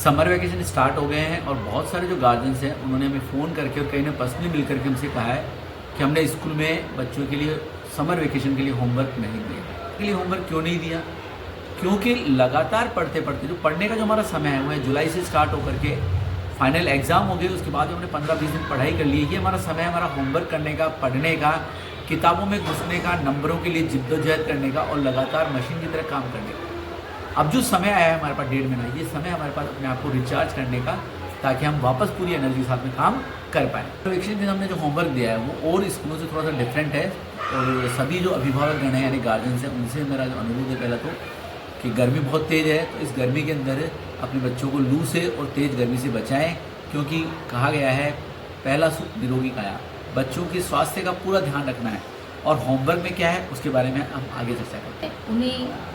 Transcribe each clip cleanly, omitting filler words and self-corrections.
Summer vacation start हो गए हैं और बहुत सारे जो गार्जियंस हैं उन्होंने हमें फ़ोन करके और कई ने पर्सनली मिल करके हमसे कहा है कि हमने स्कूल में बच्चों के लिए समर वैकेशन के लिए होमवर्क नहीं दिया। के लिए होमवर्क क्यों नहीं दिया? क्योंकि लगातार पढ़ते पढ़ते जो पढ़ने का जो हमारा समय है वो है जुलाई से स्टार्ट होकर के फाइनल एग्ज़ाम हो गए, उसके बाद हमने 15-20 दिन पढ़ाई कर ली। ये हमारा समय है हमारा होमवर्क करने का, पढ़ने का, किताबों में घुसने का, नंबरों के लिए जिद्दोजहद करने का और लगातार मशीन की तरह काम करने का। अब जो समय आया है हमारे पास 1.5 महीना, ये समय हमारे पास अपने आप को रिचार्ज करने का, ताकि हम वापस पूरी एनर्जी के साथ में काम कर पाएँ। तो वैकेशन में हमने जो होमवर्क दिया है वो और स्कूलों से थोड़ा सा डिफरेंट है और सभी जो अभिभावक गण हैं यानी गार्जियंस हैं उनसे मेरा जो अनुरोध है पहला तो कि गर्मी बहुत तेज़ है, तो इस गर्मी के अंदर अपने बच्चों को लू से और तेज़ गर्मी से बचाएं, क्योंकि कहा गया है पहला सुख निरोगी काया। बच्चों के स्वास्थ्य का पूरा ध्यान रखना है और होमवर्क में क्या है उसके बारे में हम आगे चर्चा करते हैं। उन्हें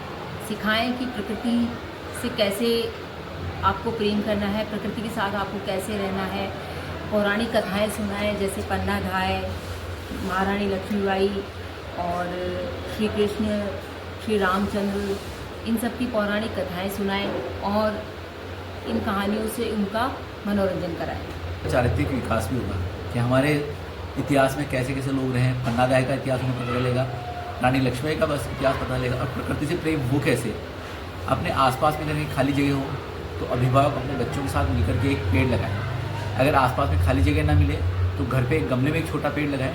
सिखाएं कि प्रकृति से कैसे आपको प्रेम करना है, प्रकृति के साथ आपको कैसे रहना है। पौराणिक कथाएं सुनाएं, जैसे पन्ना धाय, महारानी लक्ष्मीबाई और श्री कृष्ण, श्री रामचंद्र, इन सब की पौराणिक कथाएं सुनाएं और इन कहानियों से उनका मनोरंजन कराएं। चारित्रिक विकास भी होगा कि हमारे इतिहास में कैसे कैसे लोग रहे हैं। पन्ना धाय का इतिहास हमें पता चलेगा, रानी लक्ष्मीबाई का बस इतिहास पता चलेगा और प्रकृति से प्रेम हो कैसे। अपने आसपास में कहीं खाली जगह हो तो अभिभावक अपने बच्चों के साथ मिलकर के एक पेड़ लगाएं। अगर आसपास में खाली जगह ना मिले तो घर पे एक गमले में एक छोटा पेड़ लगाएं।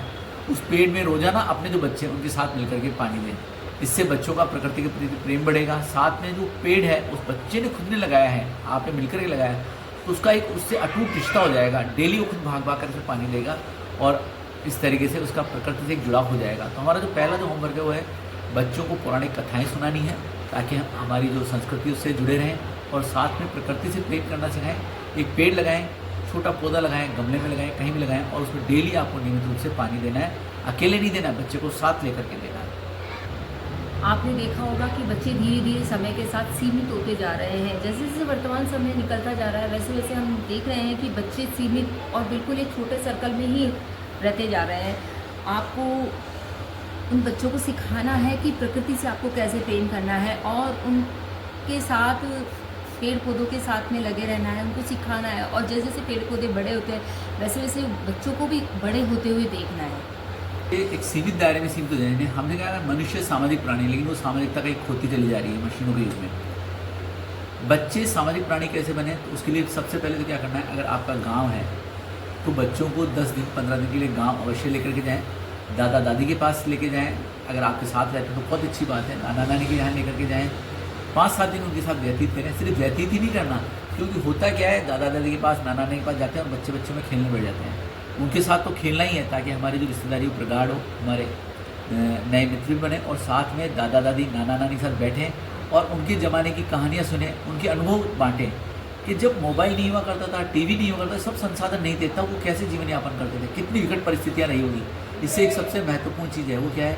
उस पेड़ में रोजाना अपने जो बच्चे हैं उनके साथ मिलकर के पानी दें। इससे बच्चों का प्रकृति के प्रति प्रेम बढ़ेगा। साथ में जो पेड़ है उस बच्चे ने खुद ने लगाया है, आपने मिलकर के लगाया है, तो उसका एक उससे अटूट रिश्ता हो जाएगा। डेली वो खुद भाग भाग कर उसे पानी देगा और इस तरीके से उसका प्रकृति से एक जुड़ाव हो जाएगा। तो हमारा जो पहला जो होमवर्क है वो है बच्चों को पौराणिक कथाएं सुनानी है, ताकि हम हमारी जो संस्कृति उससे जुड़े रहें और साथ में प्रकृति से प्रेम करना सिखाएं। एक पेड़ लगाएं, छोटा पौधा लगाएं, गमले में लगाएं, कहीं भी लगाएं और उसमें डेली आपको नियमित रूप से पानी देना है। अकेले नहीं देना है, बच्चे को साथ लेकर के देना है। आपने देखा होगा कि बच्चे धीरे धीरे समय के साथ सीमित होते जा रहे हैं। जैसे जैसे वर्तमान समय निकलता जा रहा है वैसे वैसे हम देख रहे हैं कि बच्चे सीमित और बिल्कुल एक छोटे सर्कल में ही रहते जा रहे हैं। आपको उन बच्चों को सिखाना है कि प्रकृति से आपको कैसे प्रेम करना है और उनके साथ पेड़ पौधों के साथ में लगे रहना है, उनको सिखाना है। और जैसे जैसे पेड़ पौधे बड़े होते हैं वैसे वैसे बच्चों को भी बड़े होते हुए देखना है। एक सीमित दायरे में सीमित हो जाएंगे। हमने कहा ना मनुष्य सामाजिक प्राणी, लेकिन वो सामाजिकता कहीं खोती चली जा रही है मशीनों के युग में। बच्चे सामाजिक प्राणी कैसे बने, तो उसके लिए सबसे पहले तो क्या करना है, अगर आपका गाँव है तो बच्चों को 10 दिन 15 दिन के लिए गांव अवश्य लेकर के जाएं। दादा दादी के पास लेके जाएं। अगर आपके साथ रहते हैं तो बहुत अच्छी बात है। नाना नानी के यहाँ लेकर के जाएं। 5-7 दिन उनके साथ व्यतीत करें। सिर्फ व्यतीत ही नहीं करना, क्योंकि होता क्या है दादा दादी के पास, नाना नानी के पास जाते हैं और बच्चे बच्चों में खेलने बैठ जाते हैं। उनके साथ तो खेलना ही है ताकि हमारी जो रिश्तेदारी वो प्रगाढ़ हो, हमारे नए मित्र भी बने और साथ में दादा दादी नाना नानी के साथ बैठें और उनके ज़माने की कहानियाँ सुने, उनके अनुभव बाँटें कि जब मोबाइल नहीं हुआ करता था, टीवी नहीं हुआ करता, सब संसाधन नहीं देता, वो कैसे जीवन यापन करते थे, कितनी विकट परिस्थितियाँ रही होगी। इससे एक सबसे महत्वपूर्ण चीज़ है वो क्या है,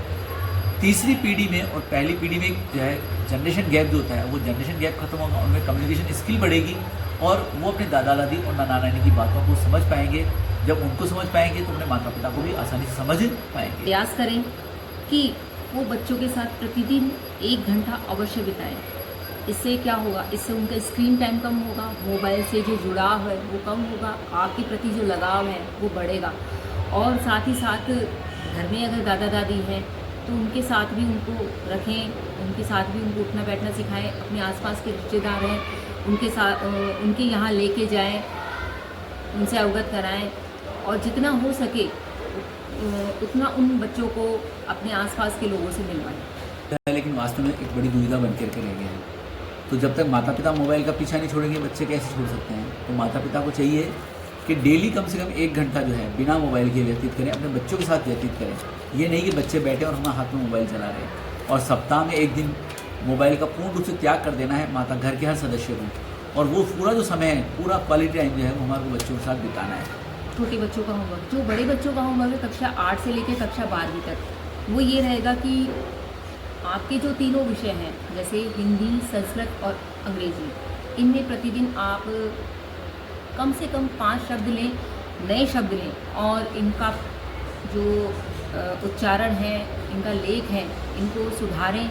तीसरी पीढ़ी में और पहली पीढ़ी में जो है जनरेशन गैप जो होता है वो जनरेशन गैप खत्म होगा। उनमें कम्युनिकेशन स्किल बढ़ेगी और वो अपने दादा दादी और नाना नानी की बातों को समझ पाएंगे। जब उनको समझ पाएंगे तो अपने माता पिता को भी आसानी से समझ पाएंगे। प्रयास करें कि वो बच्चों के साथ प्रतिदिन 1 घंटा अवश्य बिताएं। इससे क्या होगा, इससे उनका स्क्रीन टाइम कम होगा, मोबाइल से जो जुड़ाव है वो कम होगा, आपके प्रति जो लगाव है वो बढ़ेगा। और साथ ही साथ घर में अगर दादा दादी हैं तो उनके साथ भी उनको रखें, उनके साथ भी उनको उठना बैठना सिखाएं। अपने आसपास के रिश्तेदार हैं उनके साथ उनके यहाँ लेके जाएं, उनसे अवगत कराएं और जितना हो सके उतना उन बच्चों को अपने आसपास के लोगों से मिलवाएं। लेकिन वास्तव में एक बड़ी दुविधा बन करके रह गया है। तो जब तक माता पिता मोबाइल का पीछा नहीं छोड़ेंगे बच्चे कैसे छोड़ सकते हैं। तो माता पिता को चाहिए कि डेली कम से कम 1 घंटा जो है बिना मोबाइल के व्यतीत करें, अपने बच्चों के साथ व्यतीत करें। ये नहीं कि बच्चे बैठे और हमारे हाथ में मोबाइल चला रहे हैं। और सप्ताह में 1 दिन मोबाइल का पूर्ण रूप से त्याग कर देना है माता घर के हर सदस्य को, और वो पूरा जो समय है, पूरा क्वालिटी टाइम जो है वो हमारे बच्चों के साथ बिताना है। छोटे बच्चों का होमवर्क, जो बड़े बच्चों का होमवर्क है कक्षा 8 से लेकर कक्षा 12वीं तक, वो ये रहेगा कि आपके जो तीनों विषय हैं जैसे हिंदी, संस्कृत और अंग्रेजी, इनमें प्रतिदिन आप कम से कम 5 शब्द लें, नए शब्द लें और इनका जो उच्चारण है, इनका लेख है, इनको सुधारें,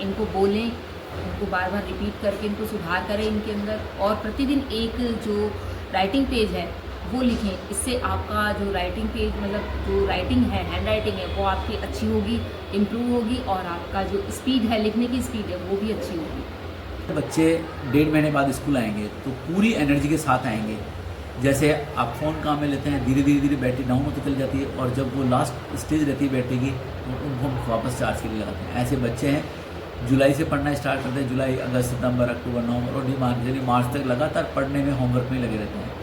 इनको बोलें उनको बार बार रिपीट करके इनको सुधार करें इनके अंदर, और प्रतिदिन एक जो राइटिंग पेज है वो लिखें। इससे आपका जो राइटिंग पेज मतलब जो राइटिंग है, हैंड राइटिंग है, वो आपकी अच्छी होगी, इम्प्रूव होगी, और आपका जो स्पीड है, लिखने की स्पीड है, वो भी अच्छी होगी। बच्चे 1.5 महीने बाद स्कूल आएंगे तो पूरी एनर्जी के साथ आएंगे। जैसे आप फ़ोन काम में लेते हैं, धीरे धीरे बैटरी डाउन होती चली जाती है, और जब वो लास्ट स्टेज रहती है बैटरी की तो उनको हम वापस चार्ज के लिए लगाते हैं। ऐसे बच्चे हैं जुलाई से पढ़ना स्टार्ट करते हैं, जुलाई, अगस्त, सितंबर, अक्टूबर, नवंबर और मार्च तक लगातार पढ़ने में, होमवर्क में लगे रहते हैं।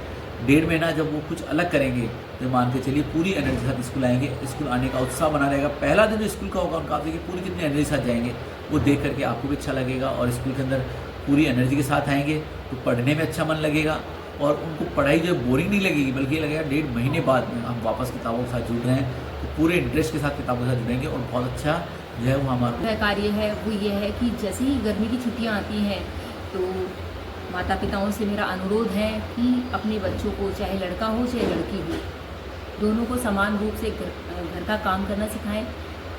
1.5 महीना जब वो कुछ अलग करेंगे तो मान के चलिए पूरी एनर्जी के साथ स्कूल आएंगे, स्कूल आने का उत्साह बना रहेगा। पहला दिन जो स्कूल का होगा उनका, आप देखिए पूरी कितनी एनर्जी के साथ जाएंगे, वो देख करके आपको भी अच्छा लगेगा, और स्कूल के अंदर पूरी एनर्जी के साथ आएंगे तो पढ़ने में अच्छा मन लगेगा, और उनको पढ़ाई जो बोरिंग नहीं लगेगी, बल्कि ये लगेगा 1.5 महीने बाद में हम वापस किताबों के साथ जुड़ रहे हैं, तो पूरे इंटरेस्ट के साथ किताबों के साथ जुड़ेंगे, और बहुत अच्छा जो है वो हमारा कार्य है वो ये है कि जैसे ही गर्मी की छुट्टियां आती हैं तो माता पिताओं से मेरा अनुरोध है कि अपने बच्चों को, चाहे लड़का हो चाहे लड़की हो, दोनों को समान रूप से घर का काम करना सिखाएं।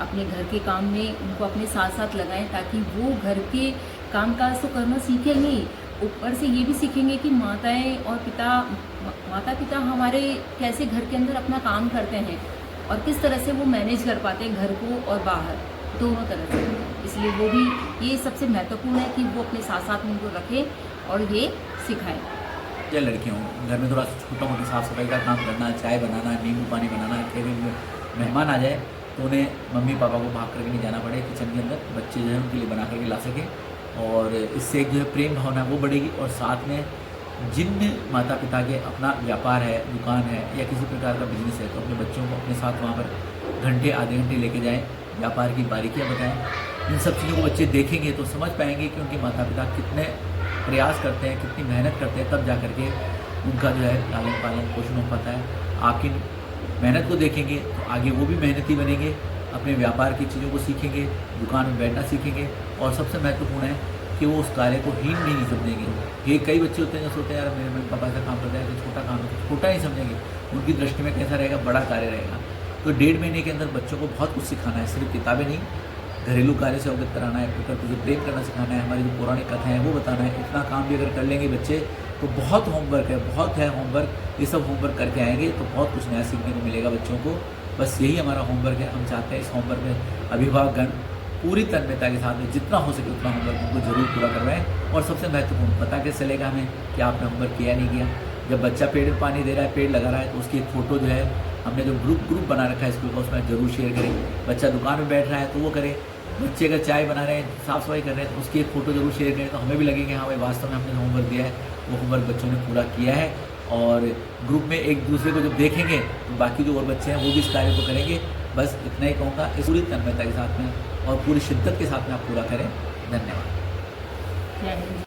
अपने घर के काम में उनको अपने साथ साथ लगाएं, ताकि वो घर के कामकाज तो करना सीखेंगे ही, ऊपर से ये भी सीखेंगे कि माता पिता हमारे कैसे घर के अंदर अपना काम करते हैं, और किस तरह से वो मैनेज कर पाते हैं घर को और बाहर, दोनों तरह से। इसलिए वो भी, ये सबसे महत्वपूर्ण है कि वो अपने साथ साथ में उनको रखें और ये सिखाएं। या लड़कियों घर में थोड़ा छोटा मोटा साफ़ सफाई का काम करना, चाय बनाना, नींबू पानी बनाना, कभी मेहमान आ जाए तो उन्हें मम्मी पापा को भाग करके नहीं जाना पड़े किचन के अंदर, बच्चे जो है उनके लिए बना करके ला सकें, और इससे एक जो है प्रेम भावना वो बढ़ेगी। और साथ में जिन माता पिता के अपना व्यापार है, दुकान है या किसी प्रकार का बिजनेस है, तो अपने बच्चों को अपने साथ वहाँ पर घंटे आधे घंटे लेके जाएं, व्यापार की बारीकियाँ बताएं। इन सब चीज़ों को बच्चे देखेंगे तो समझ पाएंगे कि उनके माता पिता कितने प्रयास करते हैं, कितनी मेहनत करते हैं, तब जा करके उनका जो है लालन पालन पोषण हो पाता है। आपकी मेहनत को देखेंगे तो आगे वो भी मेहनती बनेंगे, अपने व्यापार की चीज़ों को सीखेंगे, दुकान में बैठना सीखेंगे, और सबसे महत्वपूर्ण है कि वो उस कार्य को हीन नहीं समझेंगे। ये कई बच्चे होते हैं जो सोचते हैं यार मेरे मम्मी पापा ऐसा काम करते हैं, तो छोटा काम है, तो छोटा ही समझेंगे, उनकी दृष्टि में कैसा रहेगा, बड़ा कार्य रहेगा। तो 1.5 महीने के अंदर बच्चों को बहुत कुछ सिखाना है, सिर्फ किताबें नहीं, घरेलू कार्य से अवगत कराना है, प्रकृति से प्रेम करना सिखाना है, हमारी जो पौराणिक कथाएं हैं वो बताना है। इतना काम भी अगर कर लेंगे बच्चे तो बहुत होमवर्क है, बहुत है होमवर्क, ये सब होमवर्क करके आएंगे तो बहुत कुछ नया सीखने को मिलेगा बच्चों को। बस यही हमारा होमवर्क है। हम चाहते हैं इस होमवर्क में अभिभावकगण पूरी तन्मयता के साथ में जितना हो सके उतना होमवर्क उनको जरूर पूरा करवाएं। और सबसे महत्वपूर्ण, पता कैसे चलेगा हमें कि आपने होमवर्क किया नहीं किया? जब बच्चा पेड़ में पानी दे रहा है, पेड़ लगा रहा है, तो उसकी एक फ़ोटो जो है हमने जो ग्रुप बना रखा है स्कूल का, उसमें जरूर शेयर करें। बच्चा दुकान में बैठ रहा है तो वो करें, बच्चे अगर चाय बना रहे हैं, साफ़ सफाई कर रहे हैं, तो उसकी एक फ़ोटो जरूर शेयर करें, तो हमें भी लगेगा हाँ भाई वास्तव में हमने होमवर्क दिया है, वो होमवर्क बच्चों ने पूरा किया है। और ग्रुप में एक दूसरे को जब देखेंगे तो बाकी जो और बच्चे हैं वो भी इस कार्य को करेंगे। बस इतना ही कहूँगा, इस पूरी तन्मयता के साथ में और पूरी शिद्दत के साथ में आप पूरा करें। धन्यवाद। जय हिंद।